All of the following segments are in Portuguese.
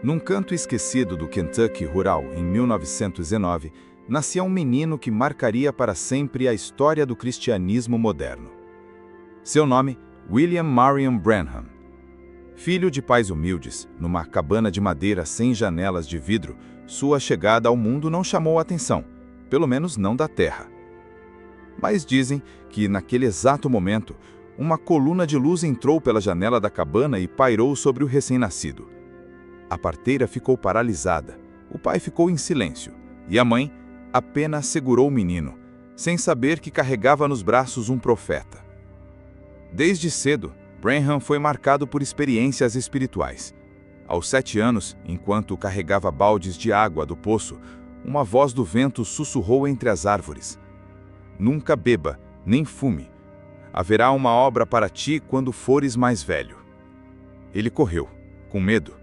Num canto esquecido do Kentucky rural, em 1909, nascia um menino que marcaria para sempre a história do cristianismo moderno. Seu nome, William Marion Branham. Filho de pais humildes, numa cabana de madeira sem janelas de vidro, sua chegada ao mundo não chamou a atenção, pelo menos não da terra. Mas dizem que, naquele exato momento, uma coluna de luz entrou pela janela da cabana e pairou sobre o recém-nascido. A parteira ficou paralisada, o pai ficou em silêncio, e a mãe apenas segurou o menino, sem saber que carregava nos braços um profeta. Desde cedo, Branham foi marcado por experiências espirituais. Aos 7 anos, enquanto carregava baldes de água do poço, uma voz do vento sussurrou entre as árvores: "Nunca beba, nem fume. Haverá uma obra para ti quando fores mais velho." Ele correu, com medo.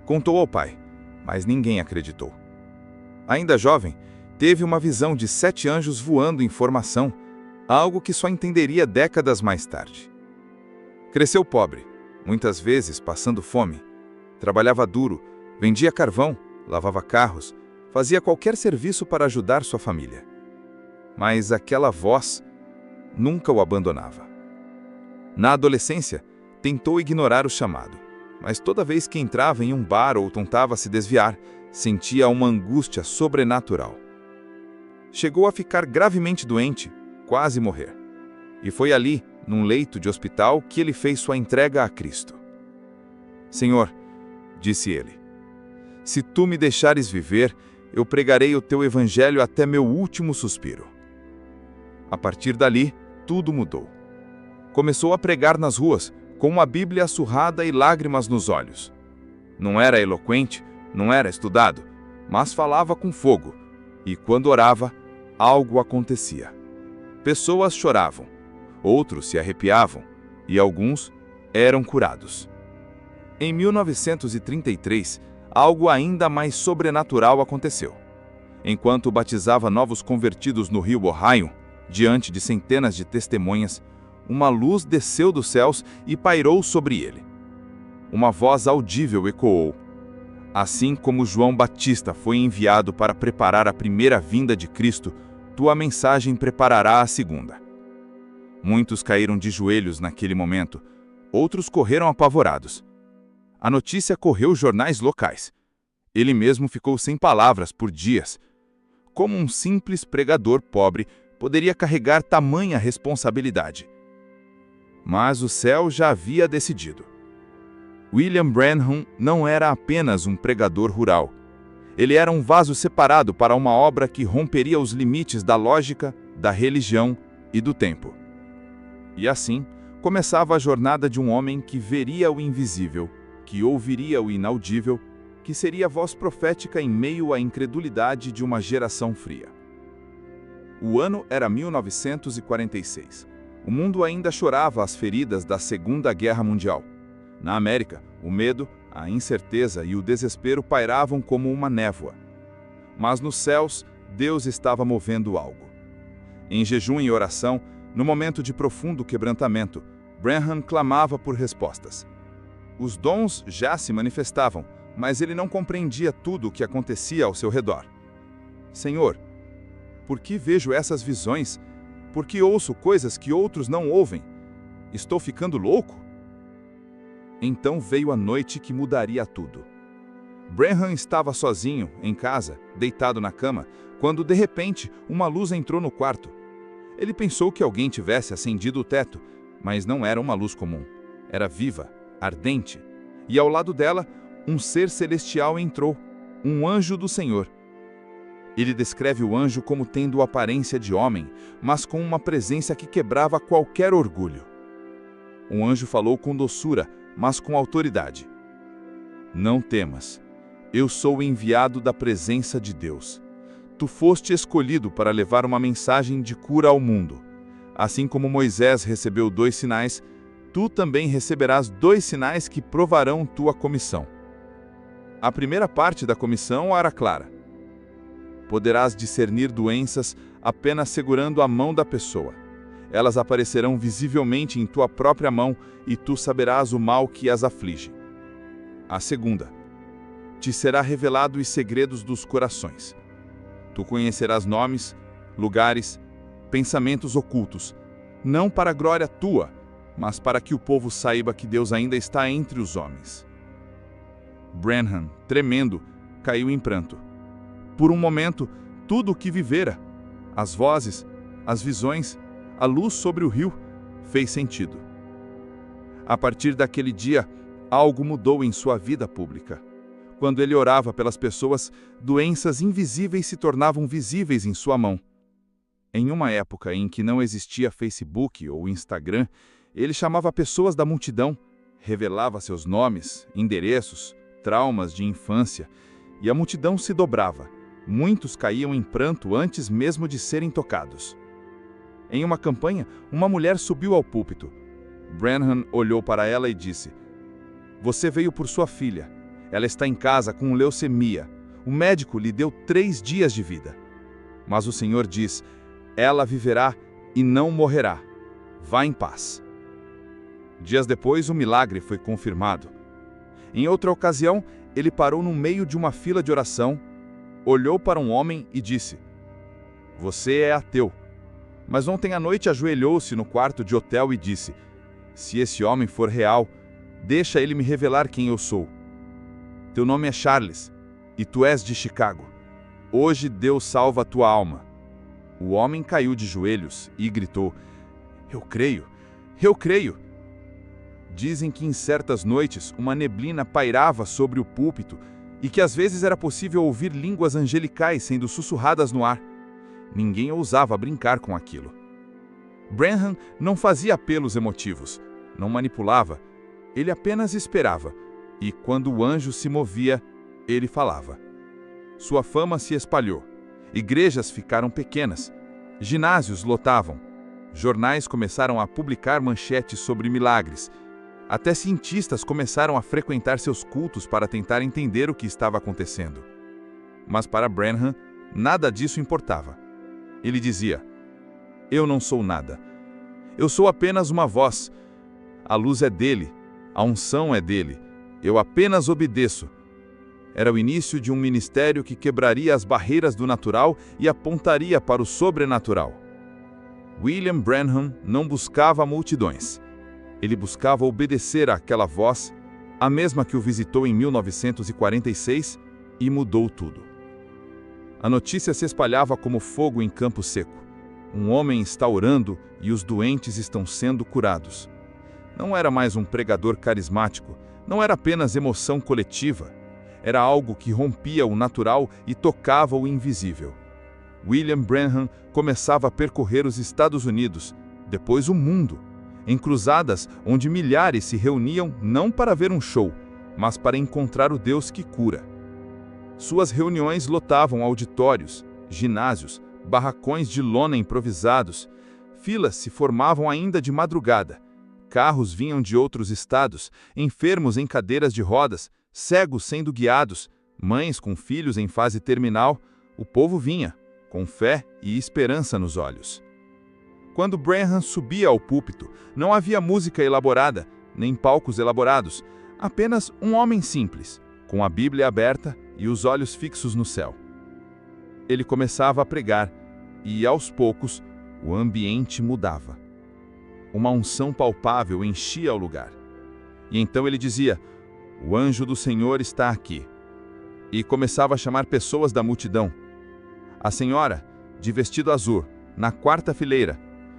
Contou ao pai, mas ninguém acreditou. Ainda jovem, teve uma visão de 7 anjos voando em formação, algo que só entenderia décadas mais tarde. Cresceu pobre, muitas vezes passando fome. Trabalhava duro, vendia carvão, lavava carros, fazia qualquer serviço para ajudar sua família. Mas aquela voz nunca o abandonava. Na adolescência, tentou ignorar o chamado, mas toda vez que entrava em um bar ou tentava se desviar, sentia uma angústia sobrenatural. Chegou a ficar gravemente doente, quase morrer. E foi ali, num leito de hospital, que ele fez sua entrega a Cristo. "Senhor", disse ele, "se tu me deixares viver, eu pregarei o teu evangelho até meu último suspiro." A partir dali, tudo mudou. Começou a pregar nas ruas, com uma Bíblia surrada e lágrimas nos olhos. Não era eloquente, não era estudado, mas falava com fogo, e quando orava, algo acontecia. Pessoas choravam, outros se arrepiavam, e alguns eram curados. Em 1933, algo ainda mais sobrenatural aconteceu. Enquanto batizava novos convertidos no rio Ohio, diante de centenas de testemunhas, uma luz desceu dos céus e pairou sobre ele. Uma voz audível ecoou: "Assim como João Batista foi enviado para preparar a primeira vinda de Cristo, tua mensagem preparará a segunda." Muitos caíram de joelhos naquele momento, outros correram apavorados. A notícia correu os jornais locais. Ele mesmo ficou sem palavras por dias. Como um simples pregador pobre poderia carregar tamanha responsabilidade? Mas o céu já havia decidido. William Branham não era apenas um pregador rural. Ele era um vaso separado para uma obra que romperia os limites da lógica, da religião e do tempo. E assim, começava a jornada de um homem que veria o invisível, que ouviria o inaudível, que seria a voz profética em meio à incredulidade de uma geração fria. O ano era 1946. O mundo ainda chorava as feridas da Segunda Guerra Mundial. Na América, o medo, a incerteza e o desespero pairavam como uma névoa. Mas nos céus, Deus estava movendo algo. Em jejum e oração, no momento de profundo quebrantamento, Branham clamava por respostas. Os dons já se manifestavam, mas ele não compreendia tudo o que acontecia ao seu redor. "Senhor, por que vejo essas visões? Por que ouço coisas que outros não ouvem? Estou ficando louco?" Então veio a noite que mudaria tudo. Branham estava sozinho, em casa, deitado na cama, quando de repente uma luz entrou no quarto. Ele pensou que alguém tivesse acendido o teto, mas não era uma luz comum. Era viva, ardente, e ao lado dela, um ser celestial entrou, um anjo do Senhor. Ele descreve o anjo como tendo aparência de homem, mas com uma presença que quebrava qualquer orgulho. O anjo falou com doçura, mas com autoridade. "Não temas, eu sou o enviado da presença de Deus. Tu foste escolhido para levar uma mensagem de cura ao mundo. Assim como Moisés recebeu 2 sinais, tu também receberás 2 sinais que provarão tua comissão." A primeira parte da comissão era clara. Poderás discernir doenças apenas segurando a mão da pessoa. Elas aparecerão visivelmente em tua própria mão e tu saberás o mal que as aflige. A segunda: te será revelado os segredos dos corações. Tu conhecerás nomes, lugares, pensamentos ocultos, não para a glória tua, mas para que o povo saiba que Deus ainda está entre os homens. Branham, tremendo, caiu em pranto. Por um momento, tudo o que vivera, as vozes, as visões, a luz sobre o rio, fez sentido. A partir daquele dia, algo mudou em sua vida pública. Quando ele orava pelas pessoas, doenças invisíveis se tornavam visíveis em sua mão. Em uma época em que não existia Facebook ou Instagram, ele chamava pessoas da multidão, revelava seus nomes, endereços, traumas de infância, e a multidão se dobrava. Muitos caíam em pranto antes mesmo de serem tocados. Em uma campanha, uma mulher subiu ao púlpito. Branham olhou para ela e disse: "Você veio por sua filha. Ela está em casa com leucemia. O médico lhe deu 3 dias de vida. Mas o Senhor diz: ela viverá e não morrerá. Vá em paz." Dias depois, o milagre foi confirmado. Em outra ocasião, ele parou no meio de uma fila de oração, olhou para um homem e disse: "Você é ateu." Mas ontem à noite ajoelhou-se no quarto de hotel e disse: "Se esse homem for real, deixa ele me revelar quem eu sou. Teu nome é Charles, e tu és de Chicago. Hoje Deus salva a tua alma." O homem caiu de joelhos e gritou: "Eu creio, eu creio." Dizem que em certas noites uma neblina pairava sobre o púlpito e que às vezes era possível ouvir línguas angelicais sendo sussurradas no ar. Ninguém ousava brincar com aquilo. Branham não fazia apelos emotivos, não manipulava, ele apenas esperava, e quando o anjo se movia, ele falava. Sua fama se espalhou, igrejas ficaram pequenas, ginásios lotavam, jornais começaram a publicar manchetes sobre milagres, até cientistas começaram a frequentar seus cultos para tentar entender o que estava acontecendo. Mas para Branham, nada disso importava. Ele dizia: "Eu não sou nada. Eu sou apenas uma voz. A luz é dele, a unção é dele. Eu apenas obedeço." Era o início de um ministério que quebraria as barreiras do natural e apontaria para o sobrenatural. William Branham não buscava multidões. Ele buscava obedecer àquela voz, a mesma que o visitou em 1946 e mudou tudo. A notícia se espalhava como fogo em campo seco. Um homem está orando e os doentes estão sendo curados. Não era mais um pregador carismático, não era apenas emoção coletiva. Era algo que rompia o natural e tocava o invisível. William Branham começava a percorrer os Estados Unidos, depois o mundo, em cruzadas onde milhares se reuniam não para ver um show, mas para encontrar o Deus que cura. Suas reuniões lotavam auditórios, ginásios, barracões de lona improvisados. Filas se formavam ainda de madrugada. Carros vinham de outros estados, enfermos em cadeiras de rodas, cegos sendo guiados, mães com filhos em fase terminal. O povo vinha, com fé e esperança nos olhos. Quando Branham subia ao púlpito, não havia música elaborada, nem palcos elaborados, apenas um homem simples, com a Bíblia aberta e os olhos fixos no céu. Ele começava a pregar, e aos poucos o ambiente mudava. Uma unção palpável enchia o lugar. E então ele dizia: "O anjo do Senhor está aqui." E começava a chamar pessoas da multidão. "A senhora, de vestido azul, na 4ª fileira,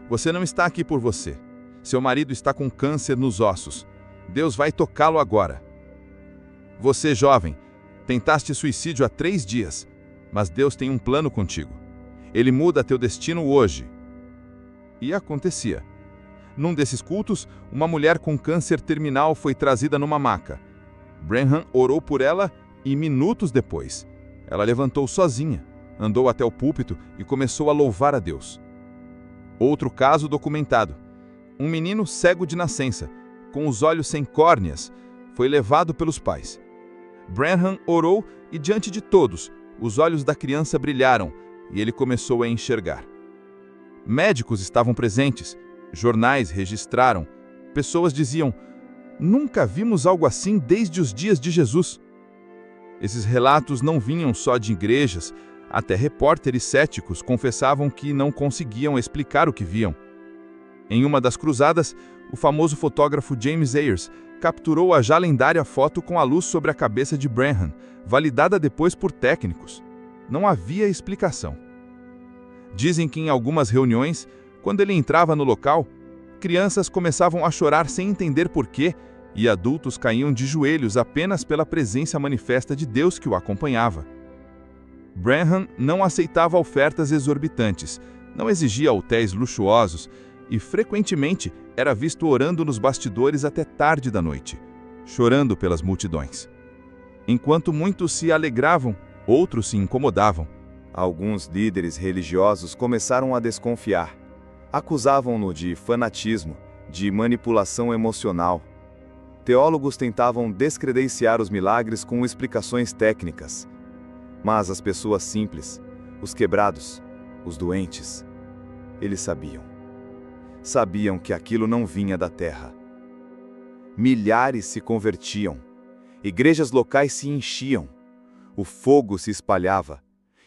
você não está aqui por você. Seu marido está com câncer nos ossos. Deus vai tocá-lo agora. Você, jovem, tentaste suicídio há 3 dias, mas Deus tem um plano contigo. Ele muda teu destino hoje." E acontecia. Num desses cultos, uma mulher com câncer terminal foi trazida numa maca. Branham orou por ela e, minutos depois, ela levantou sozinha, andou até o púlpito e começou a louvar a Deus. Outro caso documentado. Um menino cego de nascença, com os olhos sem córneas, foi levado pelos pais. Branham orou e, diante de todos, os olhos da criança brilharam e ele começou a enxergar. Médicos estavam presentes, jornais registraram, pessoas diziam: "Nunca vimos algo assim desde os dias de Jesus." Esses relatos não vinham só de igrejas, até repórteres céticos confessavam que não conseguiam explicar o que viam. Em uma das cruzadas, o famoso fotógrafo James Ayers capturou a já lendária foto com a luz sobre a cabeça de Branham, validada depois por técnicos. Não havia explicação. Dizem que em algumas reuniões, quando ele entrava no local, crianças começavam a chorar sem entender porquê, e adultos caíam de joelhos apenas pela presença manifesta de Deus que o acompanhava. Branham não aceitava ofertas exorbitantes, não exigia hotéis luxuosos e, frequentemente, era visto orando nos bastidores até tarde da noite, chorando pelas multidões. Enquanto muitos se alegravam, outros se incomodavam. Alguns líderes religiosos começaram a desconfiar. Acusavam-no de fanatismo, de manipulação emocional. Teólogos tentavam descredenciar os milagres com explicações técnicas. Mas as pessoas simples, os quebrados, os doentes, eles sabiam. Sabiam que aquilo não vinha da terra. Milhares se convertiam. Igrejas locais se enchiam. O fogo se espalhava.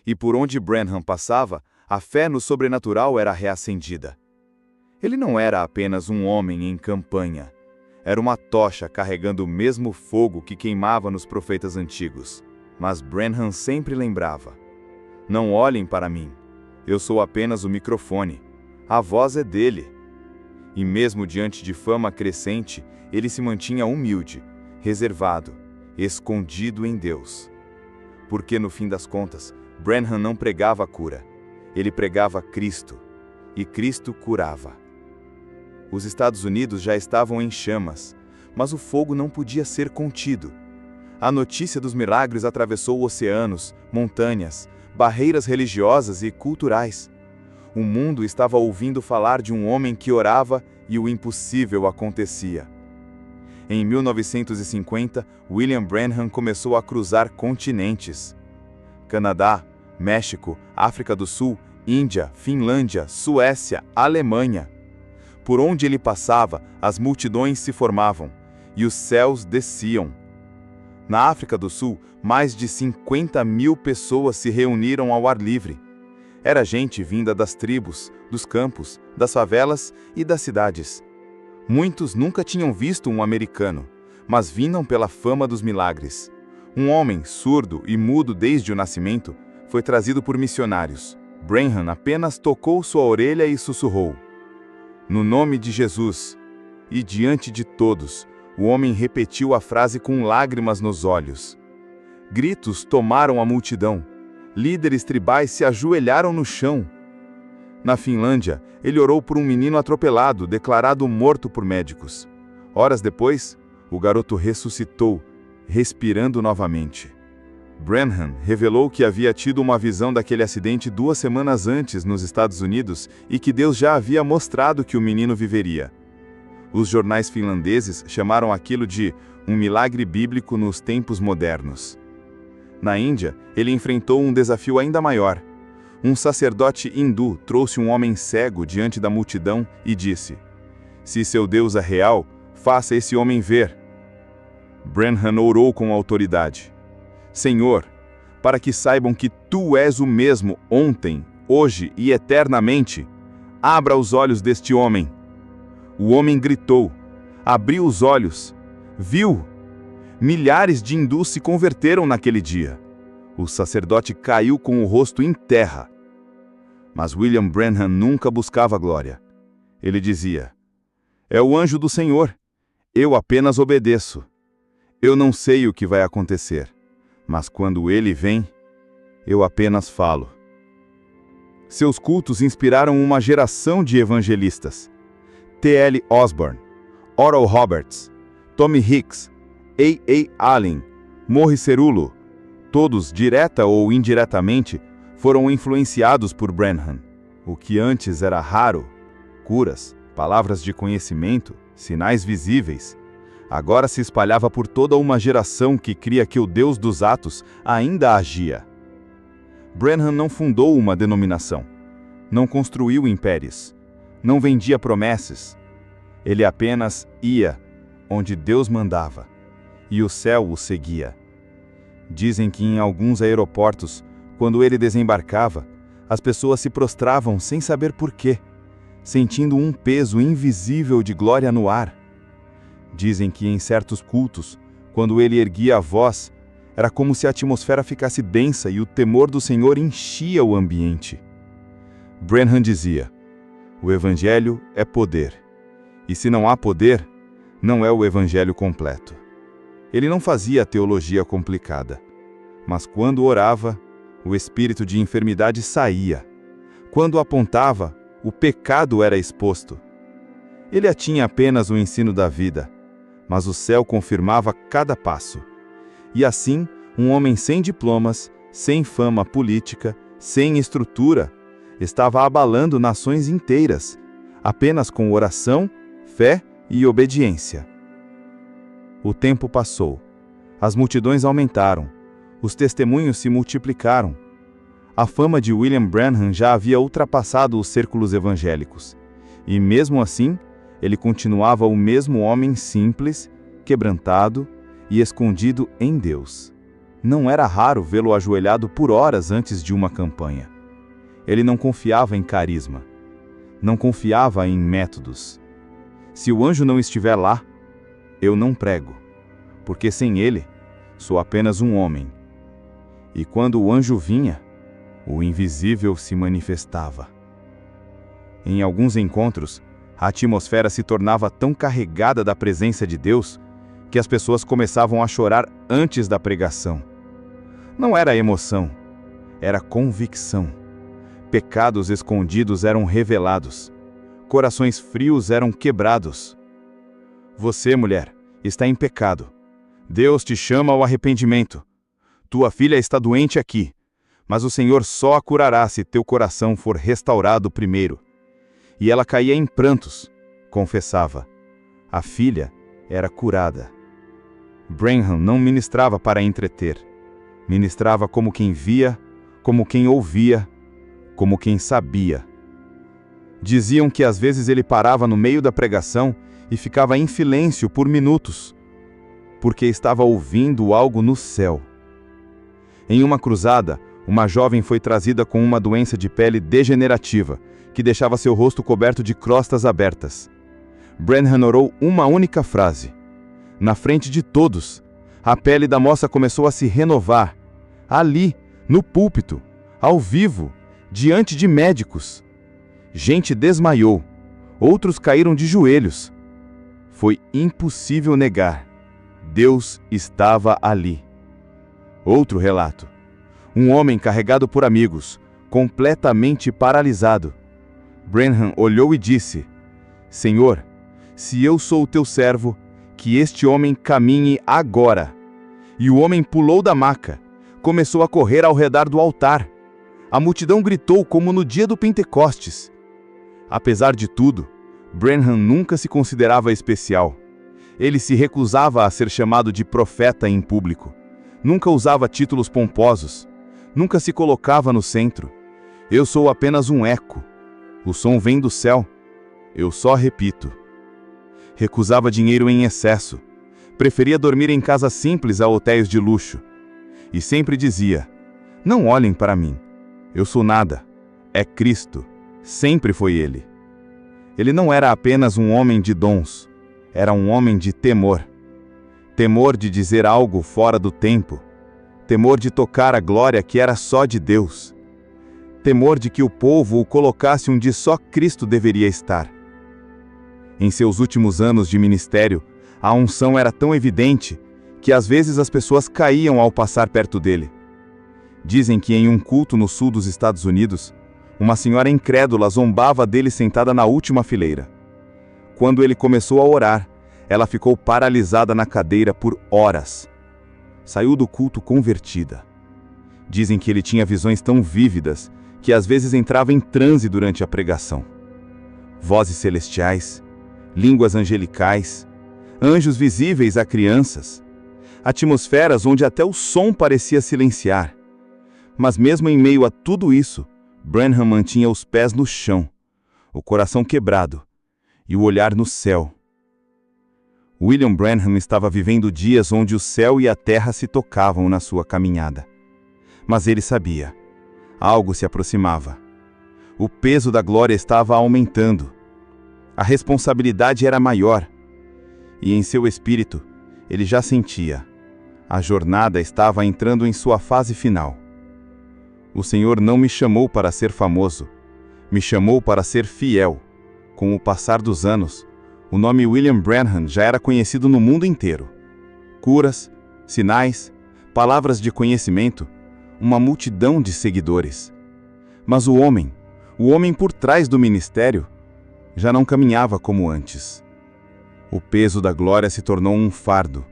E por onde Branham passava, a fé no sobrenatural era reacendida. Ele não era apenas um homem em campanha. Era uma tocha carregando o mesmo fogo que queimava nos profetas antigos. Mas Branham sempre lembrava: não olhem para mim. Eu sou apenas o microfone. A voz é dele. E mesmo diante de fama crescente, ele se mantinha humilde, reservado, escondido em Deus. Porque no fim das contas, Branham não pregava a cura. Ele pregava Cristo. E Cristo curava. Os Estados Unidos já estavam em chamas, mas o fogo não podia ser contido. A notícia dos milagres atravessou oceanos, montanhas, barreiras religiosas e culturais. O mundo estava ouvindo falar de um homem que orava e o impossível acontecia. Em 1950, William Branham começou a cruzar continentes. Canadá, México, África do Sul, Índia, Finlândia, Suécia, Alemanha. Por onde ele passava, as multidões se formavam, e os céus desciam. Na África do Sul, mais de 50.000 pessoas se reuniram ao ar livre. Era gente vinda das tribos, dos campos, das favelas e das cidades. Muitos nunca tinham visto um americano, mas vinham pela fama dos milagres. Um homem, surdo e mudo desde o nascimento, foi trazido por missionários. Branham apenas tocou sua orelha e sussurrou: no nome de Jesus. E diante de todos, o homem repetiu a frase com lágrimas nos olhos. Gritos tomaram a multidão. Líderes tribais se ajoelharam no chão. Na Finlândia, ele orou por um menino atropelado, declarado morto por médicos. Horas depois, o garoto ressuscitou, respirando novamente. Branham revelou que havia tido uma visão daquele acidente 2 semanas antes nos Estados Unidos e que Deus já havia mostrado que o menino viveria. Os jornais finlandeses chamaram aquilo de um milagre bíblico nos tempos modernos. Na Índia, ele enfrentou um desafio ainda maior. Um sacerdote hindu trouxe um homem cego diante da multidão e disse: se seu Deus é real, faça esse homem ver. Branham orou com autoridade: Senhor, para que saibam que Tu és o mesmo ontem, hoje e eternamente, abra os olhos deste homem. O homem gritou, abriu os olhos, viu. Milhares de hindus se converteram naquele dia. O sacerdote caiu com o rosto em terra. Mas William Branham nunca buscava glória. Ele dizia: é o anjo do Senhor, eu apenas obedeço. Eu não sei o que vai acontecer, mas quando ele vem, eu apenas falo. Seus cultos inspiraram uma geração de evangelistas. T.L. Osborne, Oral Roberts, Tommy Hicks, A.A. Allen, Morris Cerullo, todos, direta ou indiretamente, foram influenciados por Branham. O que antes era raro, curas, palavras de conhecimento, sinais visíveis, agora se espalhava por toda uma geração que cria que o Deus dos atos ainda agia. Branham não fundou uma denominação, não construiu impérios, não vendia promessas. Ele apenas ia onde Deus mandava, e o céu o seguia. Dizem que em alguns aeroportos, quando ele desembarcava, as pessoas se prostravam sem saber por quê, sentindo um peso invisível de glória no ar. Dizem que em certos cultos, quando ele erguia a voz, era como se a atmosfera ficasse densa e o temor do Senhor enchia o ambiente. Branham dizia: o Evangelho é poder, e se não há poder, não é o Evangelho completo. Ele não fazia teologia complicada, mas quando orava, o espírito de enfermidade saía. Quando apontava, o pecado era exposto. Ele tinha apenas o ensino da vida, mas o céu confirmava cada passo. E assim, um homem sem diplomas, sem fama política, sem estrutura, estava abalando nações inteiras, apenas com oração, fé e obediência. O tempo passou. As multidões aumentaram. Os testemunhos se multiplicaram. A fama de William Branham já havia ultrapassado os círculos evangélicos. E mesmo assim, ele continuava o mesmo homem simples, quebrantado e escondido em Deus. Não era raro vê-lo ajoelhado por horas antes de uma campanha. Ele não confiava em carisma. Não confiava em métodos. Se o anjo não estiver lá, eu não prego, porque sem ele, sou apenas um homem. E quando o anjo vinha, o invisível se manifestava. Em alguns encontros, a atmosfera se tornava tão carregada da presença de Deus que as pessoas começavam a chorar antes da pregação. Não era emoção, era convicção. Pecados escondidos eram revelados. Corações frios eram quebrados. Você, mulher, está em pecado. Deus te chama ao arrependimento. Tua filha está doente aqui, mas o Senhor só a curará se teu coração for restaurado primeiro. E ela caía em prantos, confessava. A filha era curada. Branham não ministrava para entreter. Ministrava como quem via, como quem ouvia, como quem sabia. Diziam que às vezes ele parava no meio da pregação e ficava em silêncio por minutos, porque estava ouvindo algo no céu. Em uma cruzada, uma jovem foi trazida com uma doença de pele degenerativa, que deixava seu rosto coberto de crostas abertas. Branham orou uma única frase. Na frente de todos, a pele da moça começou a se renovar. Ali, no púlpito, ao vivo, diante de médicos. Gente desmaiou, outros caíram de joelhos. Foi impossível negar. Deus estava ali. Outro relato. Um homem carregado por amigos, completamente paralisado. Branham olhou e disse: Senhor, se eu sou o teu servo, que este homem caminhe agora. E o homem pulou da maca, começou a correr ao redor do altar. A multidão gritou como no dia do Pentecostes. Apesar de tudo, Branham nunca se considerava especial. Ele se recusava a ser chamado de profeta em público. Nunca usava títulos pomposos. Nunca se colocava no centro. Eu sou apenas um eco. O som vem do céu. Eu só repito. Recusava dinheiro em excesso. Preferia dormir em casas simples a hotéis de luxo. E sempre dizia: não olhem para mim. Eu sou nada. É Cristo. Sempre foi Ele. Ele não era apenas um homem de dons. Era um homem de temor. Temor de dizer algo fora do tempo. Temor de tocar a glória que era só de Deus. Temor de que o povo o colocasse onde só Cristo deveria estar. Em seus últimos anos de ministério, a unção era tão evidente que às vezes as pessoas caíam ao passar perto dele. Dizem que em um culto no sul dos Estados Unidos, uma senhora incrédula zombava dele sentada na última fileira. Quando ele começou a orar, ela ficou paralisada na cadeira por horas. Saiu do culto convertida. Dizem que ele tinha visões tão vívidas que às vezes entrava em transe durante a pregação. Vozes celestiais, línguas angelicais, anjos visíveis a crianças, atmosferas onde até o som parecia silenciar. Mas mesmo em meio a tudo isso, Branham mantinha os pés no chão, o coração quebrado e o olhar no céu. William Branham estava vivendo dias onde o céu e a terra se tocavam na sua caminhada. Mas ele sabia. Algo se aproximava. O peso da glória estava aumentando. A responsabilidade era maior. E em seu espírito, ele já sentia. A jornada estava entrando em sua fase final. O Senhor não me chamou para ser famoso. Me chamou para ser fiel. Com o passar dos anos, o nome William Branham já era conhecido no mundo inteiro. Curas, sinais, palavras de conhecimento, uma multidão de seguidores. Mas o homem por trás do ministério, já não caminhava como antes. O peso da glória se tornou um fardo.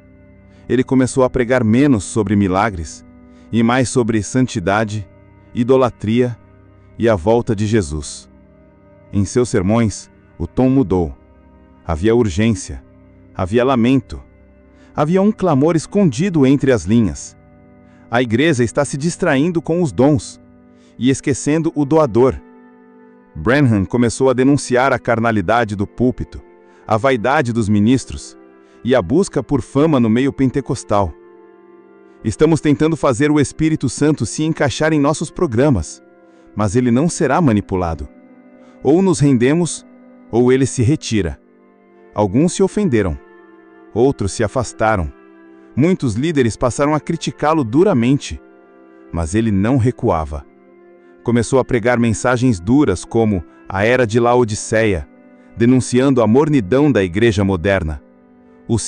Ele começou a pregar menos sobre milagres e mais sobre santidade, idolatria e a volta de Jesus. Em seus sermões, o tom mudou. Havia urgência, havia lamento, havia um clamor escondido entre as linhas. A igreja está se distraindo com os dons e esquecendo o doador. Branham começou a denunciar a carnalidade do púlpito, a vaidade dos ministros e a busca por fama no meio pentecostal. Estamos tentando fazer o Espírito Santo se encaixar em nossos programas, mas ele não será manipulado. Ou nos rendemos, ou ele se retira. Alguns se ofenderam, outros se afastaram. Muitos líderes passaram a criticá-lo duramente, mas ele não recuava. Começou a pregar mensagens duras como a Era de Laodiceia, denunciando a mornidão da igreja moderna. Os